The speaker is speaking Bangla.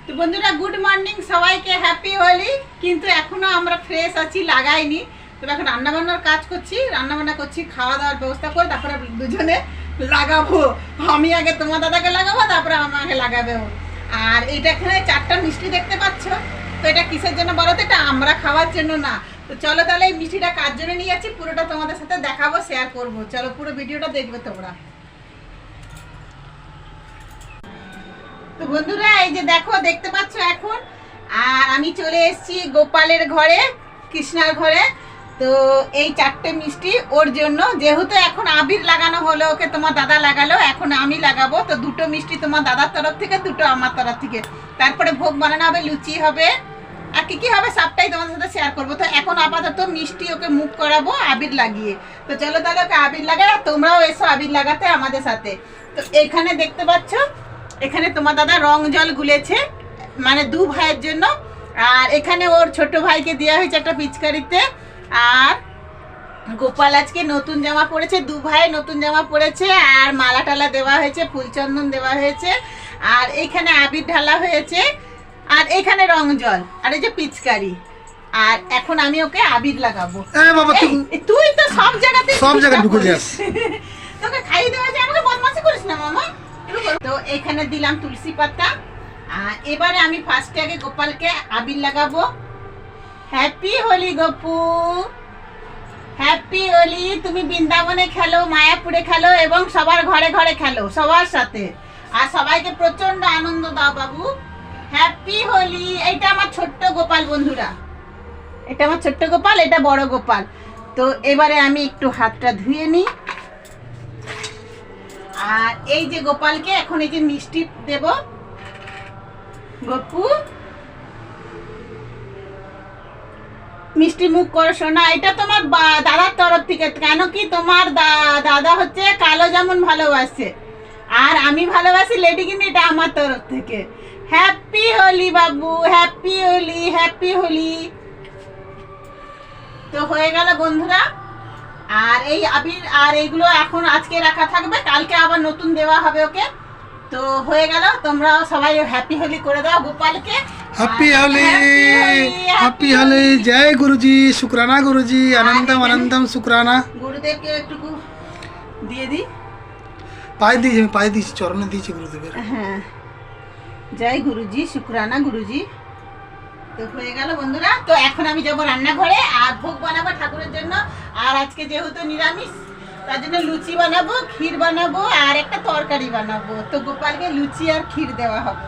তো বন্ধুরা গুড মর্নিং, সবাইকে হ্যাপি হোলি। কিন্তু এখনো আমরা ফ্রেশ আছি, লাগাইনি। তবে এখন রান্নাবান্নার কাজ করছি, রান্নাবান্না করছি, খাওয়া দাওয়ার ব্যবস্থা করে তারপরে দুজনে লাগাবো। আমি আগে তোমার দাদাকে লাগাবো, তারপরে আমাকে লাগাবে ও। আর এইটা এখানে 4টা মিষ্টি দেখতে পাচ্ছ। তো এটা কিসের জন্য বলো তো? এটা আমরা খাওয়ার জন্য না। তো চলো তাহলে এই মিষ্টিটা কার জন্য নিয়ে যাচ্ছি পুরোটা তোমাদের সাথে দেখাবো, শেয়ার করবো। চলো পুরো ভিডিওটা দেখবে তোমরা। তো বন্ধুরা এই যে দেখো, দেখতে পাচ্ছ এখন। আর আমি চলে এসেছি গোপালের ঘরে, কৃষ্ণার ঘরে। তো এই 4টে মিষ্টি ওর জন্য, যেহেতু এখন আবির লাগানো হলো, ওকে তোমার দাদা লাগালো, এখন আমি লাগাবো। তো 2টো মিষ্টি তোমার দাদার তরফ থেকে, 2টো আমার তরফ থেকে। তারপরে ভোগ বানানো হবে, লুচি হবে, আর কি কি হবে সবটাই তোমাদের সাথে শেয়ার করবো। তো এখন আপাতত মিষ্টি ওকে মুখ করাবো আবির লাগিয়ে। তো চলো তাহলে ওকে আবির লাগাই, আর তোমরাও এসো আবির লাগাতে আমাদের সাথে। তো এখানে দেখতে পাচ্ছ, এখানে তোমার দাদা রং জল গুলেছে, মানে 2 ভাইয়ের জন্য। আর এখানে ওর ছোট ভাইকে দেওয়া হয়েছে একটা পিচকারিতে। আর গোপাল আজকে নতুন জামা পরেছে, 2 ভাই নতুন জামা পরেছে। আর মালা টালা দেওয়া হয়েছে, ফুলচন্দন দেওয়া হয়েছে। আর এখানে আবির ঢালা হয়েছে, আর এখানে রং জল, আর এই যে পিচকারি। আর এখন আমি ওকে আবির লাগাবো। তুই তো সব জায়গায় ঢুকে যাস। তোকে খাইয়ে দেওয়া যায়, আমাকে বদমাশি করিস না মামা। তো এখানে দিলাম তুলসী পাতা। আর এবারে আমি ফার্স্টে আগে গোপালকে আবির লাগাবো। Happy Holi Gopu, happy Holi. তুমি বৃন্দাবনে খেলো, মায়াপুরে খেলো, এবং সবার ঘরে ঘরে খেলো সবার সাথে। আর সবাইকে প্রচন্ড আনন্দ দাও বাবু। হ্যাপি হোলি। এটা আমার ছোট্ট গোপাল বন্ধুরা, এটা আমার ছোট্ট গোপাল, এটা বড় গোপাল। তো এবারে আমি একটু হাতটা ধুয়ে নিই। আর এই যে গোপালকে এখন এই যে মিষ্টি দেব। গপু মিষ্টি মুখ করো সোনা। এটা তোমার দাদার তরফ থেকে, কেন কি তোমার দাদা হচ্ছে কালো জামুন ভালোবাসে, আর আমি ভালোবাসি লেডিকিনি। এটা আমার তরফ থেকে। হ্যাপি হোলি বাবু, হ্যাপি হোলি, হ্যাপি হোলি। তো হয়ে গেল বন্ধুরা। আর এই আবির আর এইগুলো এখন আজকে রাখা থাকবে, কালকে আবার নতুন দেওয়া হবে ওকে। তো হয়ে গেল, তোমরা সবাই হ্যাপি হোলি করে দাও গোপালকে। Happy Holi, happy Holi. জয় গুরুজি, শুক্রানা গুরুজি, আনন্দম আনন্দম শুক্রানা। গুরুদেবকে একটু দিয়ে দিই। পায়ে দিয়েছি, আমি পায়ে দিয়েছি, চরণে দিয়েছি গুরুদেবের। হ্যাঁ, জয় গুরুজি, শুক্রানা গুরুজি। তো হয়ে গেল বন্ধুরা। তো এখন আমি যাবো রান্নাঘরে আর ভোগ বানাবো ঠাকুরের জন্য। আর আজকে যেহেতু নিরামিষ, তার জন্য লুচি বানাবো, ক্ষীর বানাবো, আর একটা তরকারি বানাবো। তো গোপালকে লুচি আর ক্ষীর দেওয়া হবে।